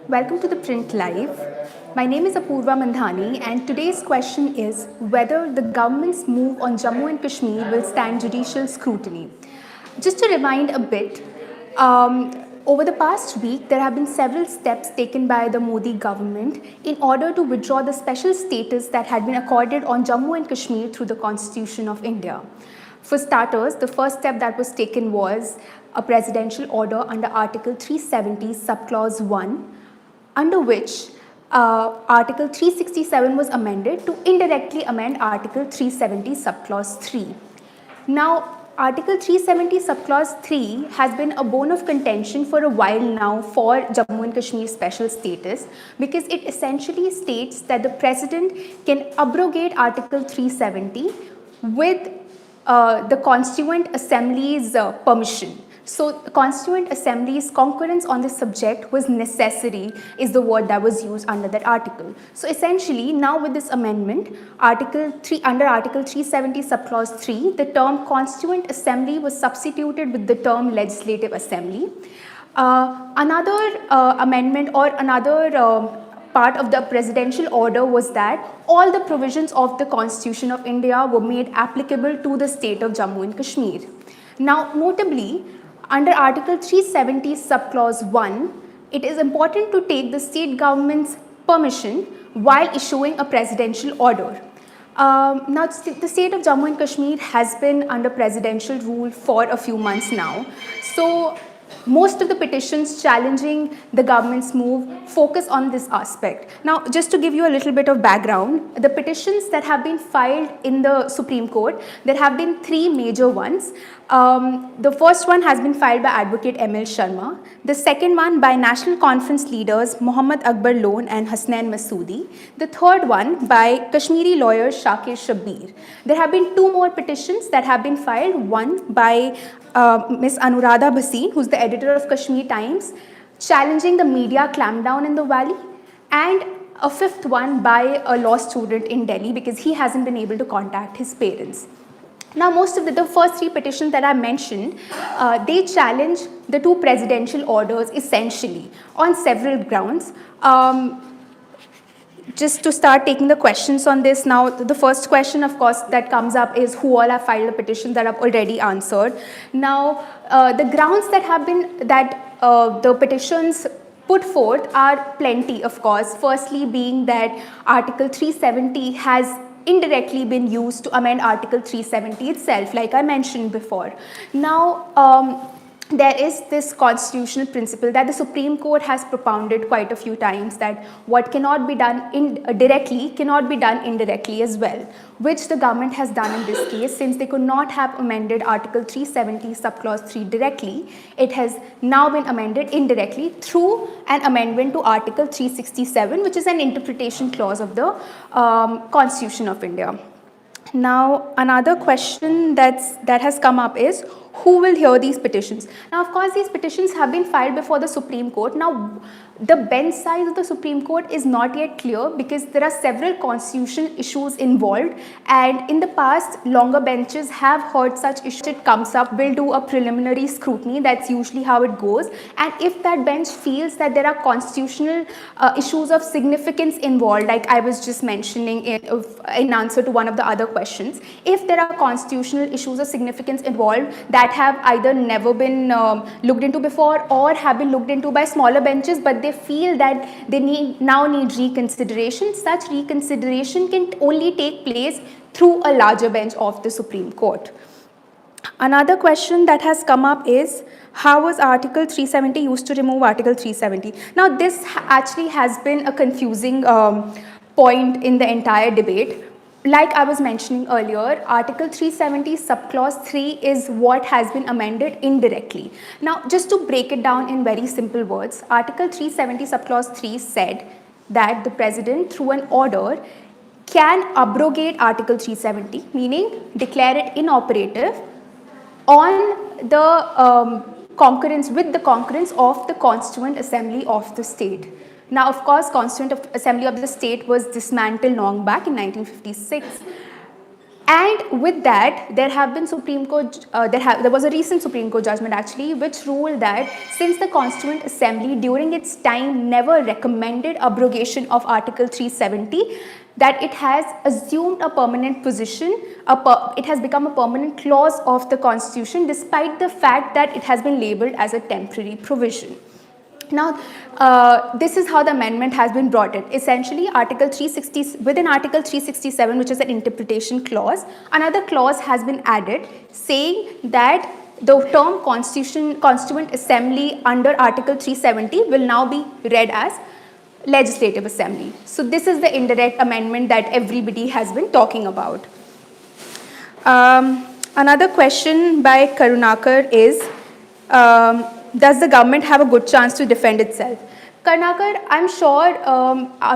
Welcome to ThePrint Live. My name is Apurva Mandhani, and today's question is whether the government's move on Jammu and Kashmir will stand judicial scrutiny. Just to remind a bit, over the past week, there have been several steps taken by the Modi government in order to withdraw the special status that had been accorded on Jammu and Kashmir through the Constitution of India. For starters, the first step that was taken was a presidential order under Article 370, Subclause 1, under which Article 367 was amended to indirectly amend Article 370 Subclause 3. Now, Article 370 Subclause 3 has been a bone of contention for a while now for Jammu and Kashmir special status because it essentially states that the President can abrogate Article 370 with the Constituent Assembly's permission. So the Constituent Assembly's concurrence on this subject was necessary, is the word that was used under that article. So essentially, now with this amendment, under Article 370 Subclause 3, the term Constituent Assembly was substituted with the term Legislative Assembly. Another amendment or another part of the presidential order was that all the provisions of the Constitution of India were made applicable to the state of Jammu and Kashmir. Now, notably, under Article 370 Subclause 1, it is important to take the state government's permission while issuing a presidential order. Now, the state of Jammu and Kashmir has been under presidential rule for a few months now. So, most of the petitions challenging the government's move focus on this aspect. Now, just to give you a little bit of background, the petitions that have been filed in the Supreme Court, there have been three major ones. The first one has been filed by Advocate M.L. Sharma. The second one by National Conference leaders Muhammad Akbar Lone and Hasnain Masoodi. The third one by Kashmiri lawyer Shakir Shabbir. There have been two more petitions that have been filed, one by Ms. Anuradha Bhasin, who's the editor of Kashmir Times, challenging the media clampdown in the valley, and a fifth one by a law student in Delhi because he hasn't been able to contact his parents. Now, most of the first three petitions that I mentioned, they challenge the two presidential orders essentially on several grounds. Just to start taking the questions on this now, the first question, of course, that comes up is who all have filed a petition that I've already answered. Now, the grounds that have been, the petitions put forth are plenty, of course. Firstly being that Article 370 has indirectly been used to amend Article 370 itself, like I mentioned before. Now, there is this constitutional principle that the Supreme Court has propounded quite a few times, that what cannot be done directly cannot be done indirectly as well, which the government has done in this case. Since they could not have amended Article 370 Subclause 3 directly, it has now been amended indirectly through an amendment to Article 367, which is an interpretation clause of the Constitution of India. Now, another question that has come up is, who will hear these petitions? Now, of course, these petitions have been filed before the Supreme Court. Now, the bench size of the Supreme Court is not yet clear because there are several constitutional issues involved, and in the past, longer benches have heard such issues. It comes up, will do a preliminary scrutiny. That's usually how it goes. And if that bench feels that there are constitutional issues of significance involved, like I was just mentioning in answer to one of the other questions, if there are constitutional issues of significance involved that have either never been looked into before or have been looked into by smaller benches, but they feel that they now need reconsideration, such reconsideration can only take place through a larger bench of the Supreme Court. Another question that has come up is, how was Article 370 used to remove Article 370? Now, this actually has been a confusing point in the entire debate. Like I was mentioning earlier, Article 370 Subclause 3 is what has been amended indirectly. Now, just to break it down in very simple words, Article 370 Subclause 3 said that the President, through an order, can abrogate Article 370, meaning declare it inoperative on the concurrence of the Constituent Assembly of the state. Now, of course, Constituent Assembly of the state was dismantled long back in 1956. And with that, there have been Supreme Court, there was a recent Supreme Court judgment actually, which ruled that since the Constituent Assembly during its time never recommended abrogation of Article 370, that it has assumed a permanent position, it has become a permanent clause of the Constitution despite the fact that it has been labelled as a temporary provision. Now, this is how the amendment has been brought in. Essentially, Article 360, within Article 367, which is an interpretation clause, another clause has been added saying that the term Constituent Assembly under Article 370 will now be read as Legislative Assembly. So this is the indirect amendment that everybody has been talking about. Another question by Karunakar is, does the government have a good chance to defend itself? Karnakar, I'm sure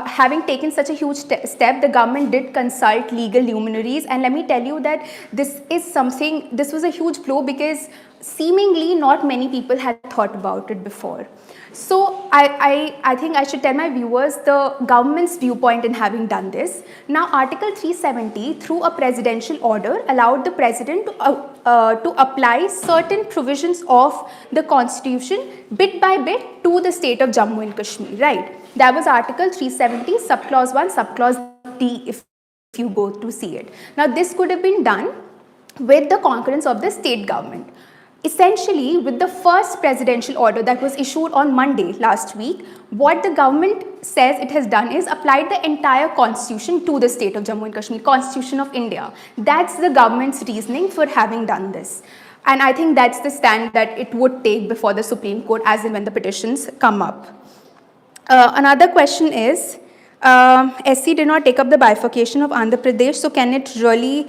having taken such a huge step, the government did consult legal luminaries, and let me tell you that this was a huge blow because seemingly not many people had thought about it before. So I think I should tell my viewers the government's viewpoint in having done this. Now Article 370 through a presidential order allowed the president to apply certain provisions of the constitution bit by bit to the state of Jammu and Kashmir, right? That was Article 370 subclause 1 subclause D if you go to see it. Now this could have been done with the concurrence of the state government. Essentially, with the first presidential order that was issued on Monday last week, what the government says it has done is applied the entire constitution to the state of Jammu and Kashmir, Constitution of India. That's the government's reasoning for having done this. And I think that's the stand that it would take before the Supreme Court as and when the petitions come up. Another question is, SC did not take up the bifurcation of Andhra Pradesh, so can it really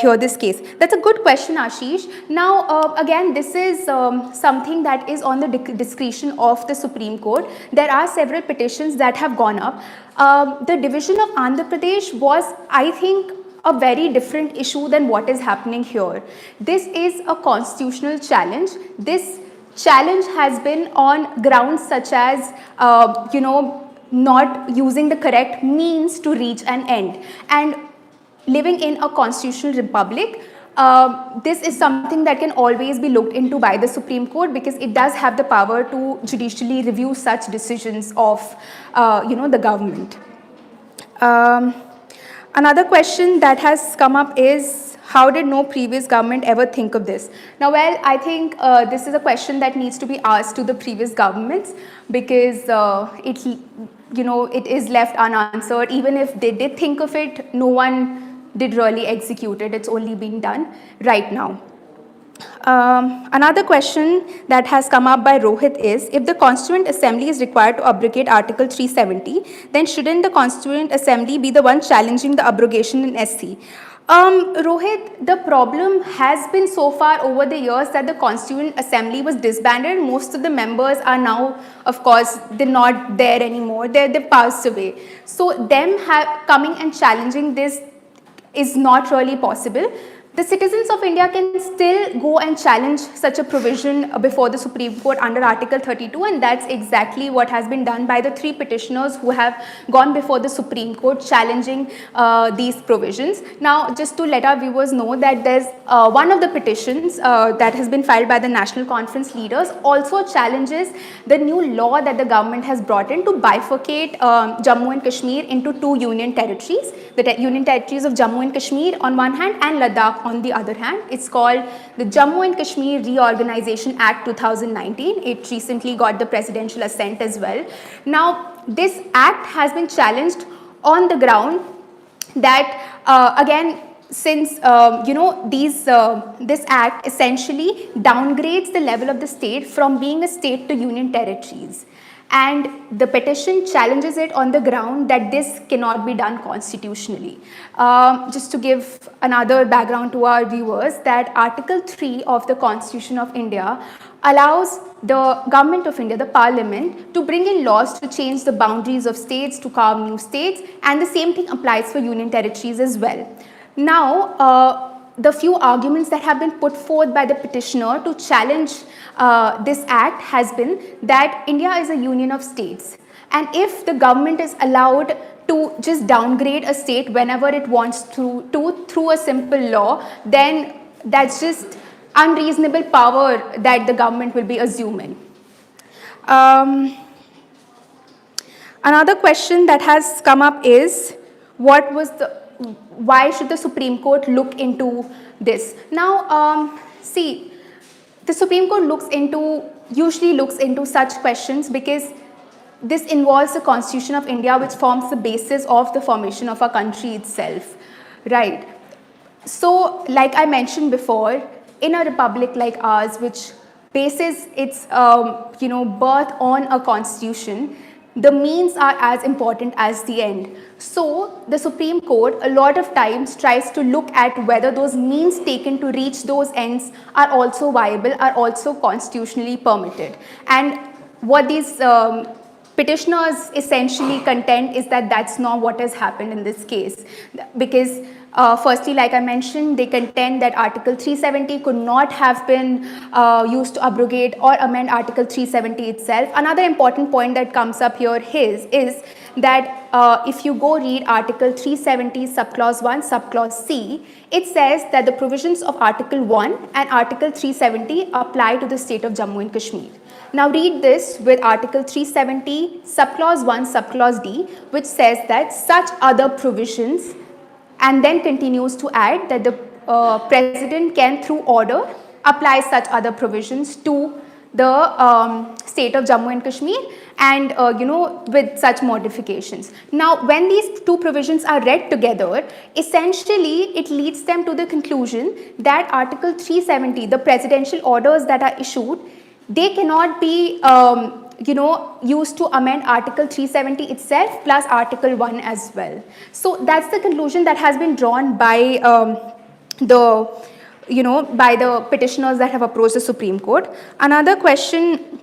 hear this case? That's a good question, Ashish. Now, again, this is something that is on the discretion of the Supreme Court. There are several petitions that have gone up. The division of Andhra Pradesh was, I think, a very different issue than what is happening here. This is a constitutional challenge. This challenge has been on grounds such as, not using the correct means to reach an end. And living in a constitutional republic, this is something that can always be looked into by the Supreme Court because it does have the power to judicially review such decisions of, the government. Another question that has come up is, how did no previous government ever think of this? Now, well, I think this is a question that needs to be asked to the previous governments because it is left unanswered. Even if they did think of it, no one did really execute it. It's only being done right now. Another question that has come up by Rohit is, if the Constituent Assembly is required to abrogate Article 370, then shouldn't the Constituent Assembly be the one challenging the abrogation in SC? Rohit, the problem has been so far over the years that the Constituent Assembly was disbanded. Most of the members are now, of course, they're not there anymore. They've passed away. So them coming and challenging this is not really possible. The citizens of India can still go and challenge such a provision before the Supreme Court under Article 32, and that's exactly what has been done by the 3 petitioners who have gone before the Supreme Court challenging these provisions. Now, just to let our viewers know that there's one of the petitions that has been filed by the National Conference leaders also challenges the new law that the government has brought in to bifurcate Jammu and Kashmir into 2 union territories, the union territories of Jammu and Kashmir on one hand and Ladakh on the other hand. It's called the Jammu and Kashmir Reorganization Act 2019. It recently got the presidential assent as well. Now, this act has been challenged on the ground that again, since this act essentially downgrades the level of the state from being a state to union territories. And the petition challenges it on the ground that this cannot be done constitutionally. Just to give another background to our viewers, that Article 3 of the Constitution of India allows the Government of India, the Parliament, to bring in laws to change the boundaries of states, to carve new states, and the same thing applies for union territories as well. Now, the few arguments that have been put forth by the petitioner to challenge this act has been that India is a union of states And if the government is allowed to just downgrade a state whenever it wants to through a simple law, then that's just unreasonable power that the government will be assuming. Another question that has come up is, why should the Supreme Court look into this? Now, see, the Supreme Court usually looks into such questions because this involves the Constitution of India, which forms the basis of the formation of our country itself, right? So, like I mentioned before, in a republic like ours, which bases its birth on a constitution, the means are as important as the end. So, the Supreme Court a lot of times tries to look at whether those means taken to reach those ends are also viable, are also constitutionally permitted. And what these petitioners essentially contend is that that's not what has happened in this case, because firstly, like I mentioned, they contend that Article 370 could not have been used to abrogate or amend Article 370 itself. Another important point that comes up here is that if you go read Article 370 subclause 1 subclause C, it says that the provisions of Article 1 and Article 370 apply to the state of Jammu and Kashmir. Now read this with Article 370 subclause 1 subclause D, which says that such other provisions, and then continues to add that the president can through order apply such other provisions to the state of Jammu and Kashmir, and with such modifications. Now when these two provisions are read together, essentially it leads them to the conclusion that Article 370, the presidential orders that are issued, they cannot be used to amend Article 370 itself plus Article 1 as well. So that's the conclusion that has been drawn by the petitioners that have approached the Supreme Court. Another question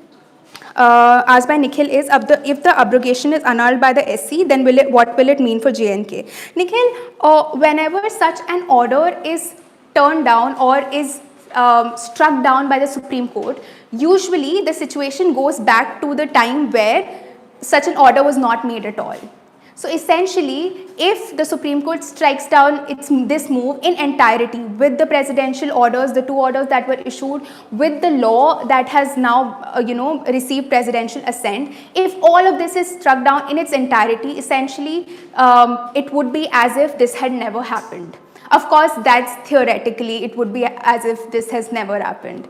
asked by Nikhil is, if the abrogation is annulled by the SC, then what will it mean for J&K? Nikhil, whenever such an order is turned down or is struck down by the Supreme Court, usually the situation goes back to the time where such an order was not made at all. So essentially, if the Supreme Court strikes down this move in entirety with the presidential orders, the two orders that were issued, with the law that has now received presidential assent, if all of this is struck down in its entirety, essentially it would be as if this had never happened. Of course, that's theoretically, it would be as if this has never happened.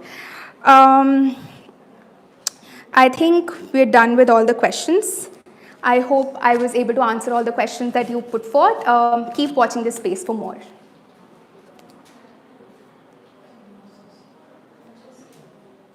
I think we're done with all the questions. I hope I was able to answer all the questions that you put forth. Keep watching this space for more.